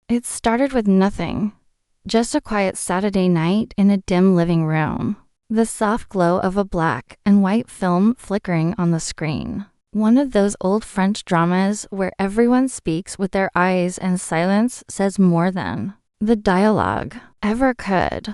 It started with nothing. Just a quiet Saturday night in a dim living room. The soft glow of a black and white film flickering on the screen. One of those old French dramas where everyone speaks with their eyes and silence says more than the dialogue ever could.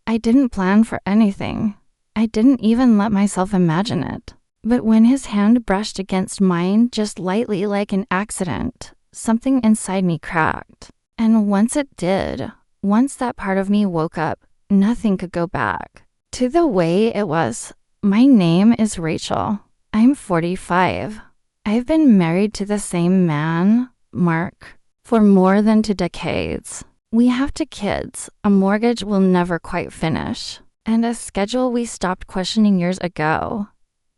I didn't plan for anything. I didn't even let myself imagine it. But when his hand brushed against mine just lightly like an accident, something inside me cracked. And once it did, once that part of me woke up, nothing could go back to the way it was. My name is Rachel. I'm 45. I've been married to the same man, Mark, for more than 2 decades. We have 2 kids, a mortgage we'll never quite finish, and a schedule we stopped questioning years ago.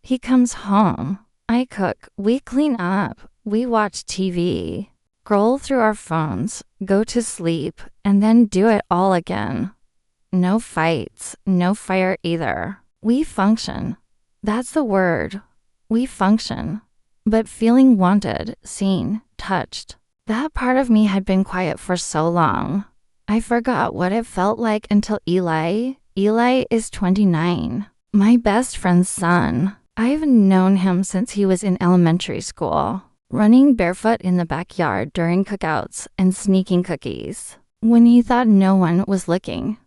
He comes home. I cook. We clean up. We watch TV. Scroll through our phones, go to sleep, and then do it all again. No fights, no fire either. We function. That's the word. We function. But feeling wanted, seen, touched. That part of me had been quiet for so long. I forgot what it felt like until Eli is 29. My best friend's son. I've known him since he was in elementary school. Running barefoot in the backyard during cookouts and sneaking cookies. When he thought no one was looking.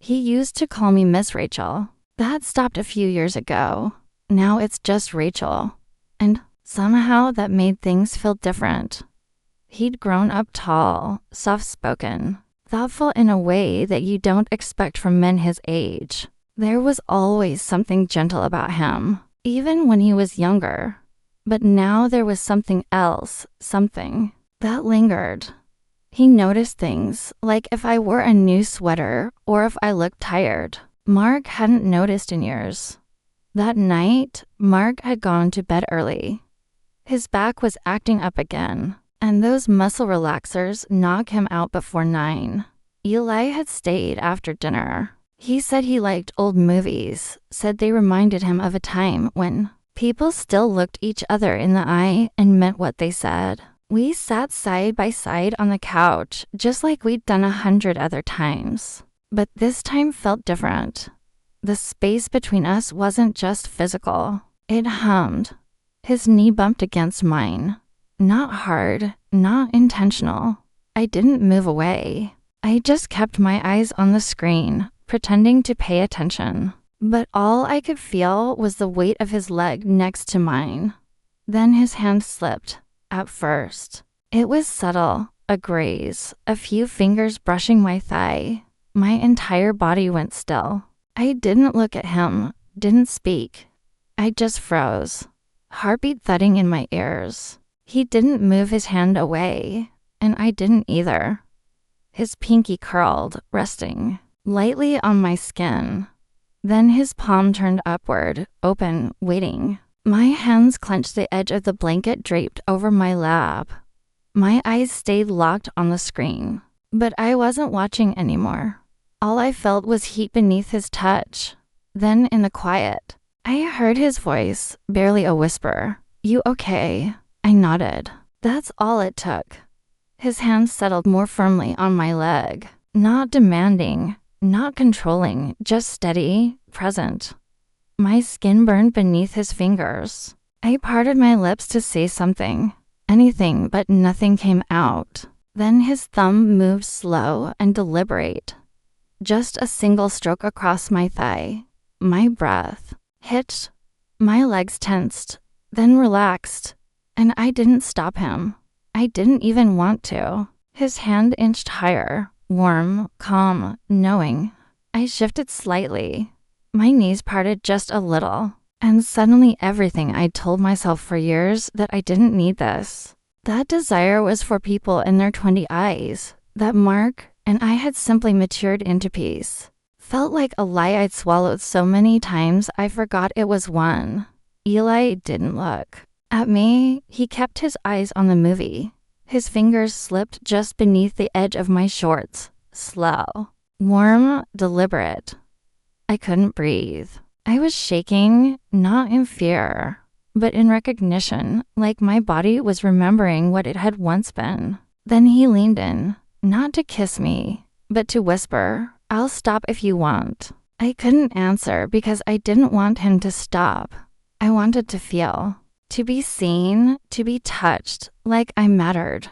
He used to call me Miss Rachel. That stopped a few years ago. Now it's just Rachel. And somehow that made things feel different. He'd grown up tall, soft-spoken, thoughtful in a way that you don't expect from men his age. There was always something gentle about him, even when he was younger. But now there was something else, something that lingered. He noticed things, like if I wore a new sweater or if I looked tired. Mark hadn't noticed in years. That night, Mark had gone to bed early. His back was acting up again, and those muscle relaxers knocked him out before 9. Eli had stayed after dinner. He said he liked old movies, said they reminded him of a time when people still looked each other in the eye and meant what they said. We sat side by side on the couch, just like we'd done 100 other times. But this time felt different. The space between us wasn't just physical. It hummed. His knee bumped against mine. Not hard, not intentional. I didn't move away. I just kept my eyes on the screen, pretending to pay attention. But all I could feel was the weight of his leg next to mine. Then his hand slipped, at first. It was subtle, a graze, a few fingers brushing my thigh. My entire body went still. I didn't look at him, didn't speak. I just froze, heartbeat thudding in my ears. He didn't move his hand away, and I didn't either. His pinky curled, resting lightly on my skin. Then his palm turned upward, open, waiting. My hands clenched the edge of the blanket draped over my lap. My eyes stayed locked on the screen, but I wasn't watching anymore. All I felt was heat beneath his touch. Then in the quiet, I heard his voice, barely a whisper. "You okay?" I nodded. That's all it took. His hand settled more firmly on my leg, not demanding, not controlling, just steady, present. My skin burned beneath his fingers. I parted my lips to say something, anything, but nothing came out. Then his thumb moved slow and deliberate. Just a single stroke across my thigh. My breath hit. My legs tensed, then relaxed, and I didn't stop him. I didn't even want to. His hand inched higher. Warm, calm, knowing. I shifted slightly. My knees parted just a little, and suddenly everything I'd told myself for years that I didn't need this. That desire was for people in their 20s, that Mark and I had simply matured into peace. Felt like a lie I'd swallowed so many times I forgot it was one. Eli didn't look at me. He kept his eyes on the movie. His fingers slipped just beneath the edge of my shorts, slow, warm, deliberate. I couldn't breathe. I was shaking, not in fear, but in recognition, like my body was remembering what it had once been. Then he leaned in, not to kiss me, but to whisper, "I'll stop if you want." I couldn't answer because I didn't want him to stop. I wanted to feel, to be seen, to be touched, like I mattered.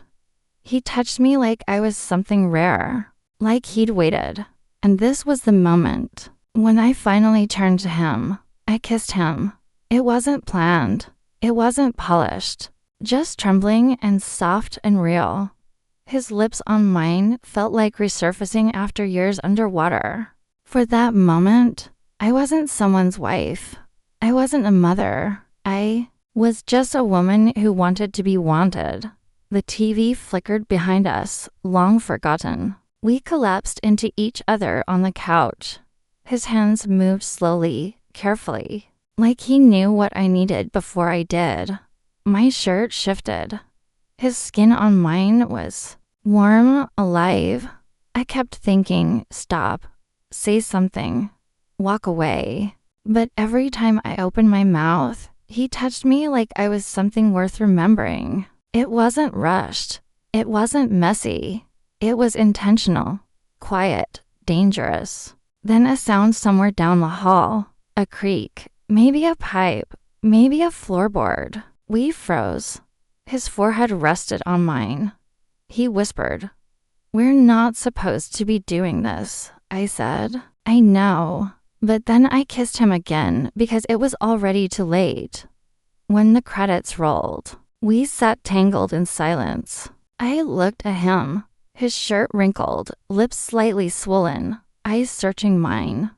He touched me like I was something rare, like he'd waited. And this was the moment. When I finally turned to him, I kissed him. It wasn't planned. It wasn't polished. Just trembling and soft and real. His lips on mine felt like resurfacing after years underwater. For that moment, I wasn't someone's wife. I wasn't a mother. I was just a woman who wanted to be wanted. The TV flickered behind us, long forgotten. We collapsed into each other on the couch. His hands moved slowly, carefully, like he knew what I needed before I did. My shirt shifted. His skin on mine was warm, alive. I kept thinking, stop, say something, walk away. But every time I opened my mouth, he touched me like I was something worth remembering. It wasn't rushed. It wasn't messy. It was intentional, quiet, dangerous. Then a sound somewhere down the hall, a creak, maybe a pipe, maybe a floorboard. We froze. His forehead rested on mine. He whispered, "We're not supposed to be doing this," I said. "I know." But then I kissed him again because it was already too late. When the credits rolled, we sat tangled in silence. I looked at him. His shirt wrinkled, lips slightly swollen, eyes searching mine.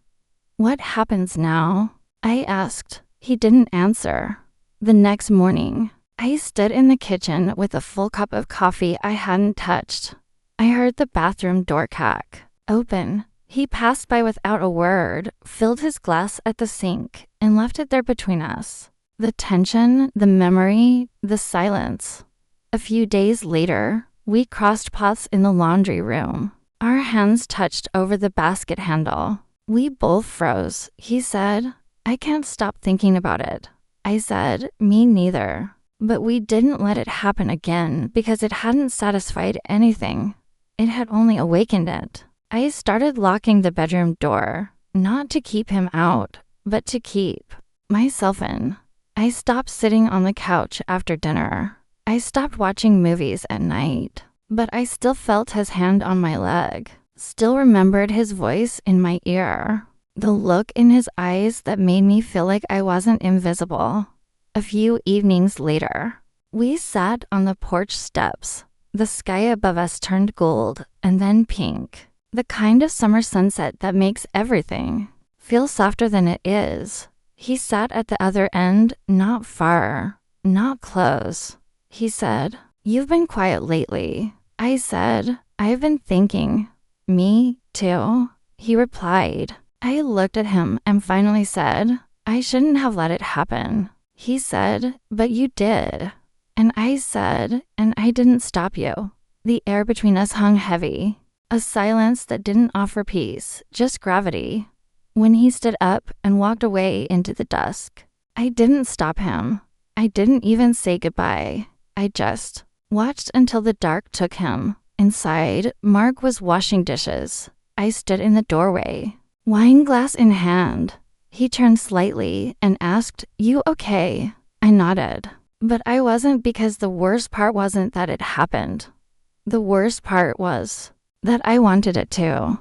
"What happens now?" I asked. He didn't answer. The next morning, I stood in the kitchen with a full cup of coffee I hadn't touched. I heard the bathroom door crack open. He passed by without a word, filled his glass at the sink, and left it there between us. The tension, the memory, the silence. A few days later, we crossed paths in the laundry room. Our hands touched over the basket handle. We both froze. He said, "I can't stop thinking about it." I said, "Me neither." But we didn't let it happen again because it hadn't satisfied anything. It had only awakened it. I started locking the bedroom door, not to keep him out, but to keep myself in. I stopped sitting on the couch after dinner. I stopped watching movies at night, but I still felt his hand on my leg, still remembered his voice in my ear, the look in his eyes that made me feel like I wasn't invisible. A few evenings later, we sat on the porch steps. The sky above us turned gold and then pink, the kind of summer sunset that makes everything feel softer than it is. He sat at the other end, not far, not close. He said, "You've been quiet lately." I said, "I've been thinking." "Me, too," he replied. I looked at him and finally said, "I shouldn't have let it happen." He said, "But you did." And I said, "And I didn't stop you." The air between us hung heavy, a silence that didn't offer peace, just gravity. When he stood up and walked away into the dusk, I didn't stop him. I didn't even say goodbye. I just watched until the dark took him. Inside, Mark was washing dishes. I stood in the doorway, wine glass in hand. He turned slightly and asked, "You okay?" I nodded. But I wasn't, because the worst part wasn't that it happened. The worst part was that I wanted it to.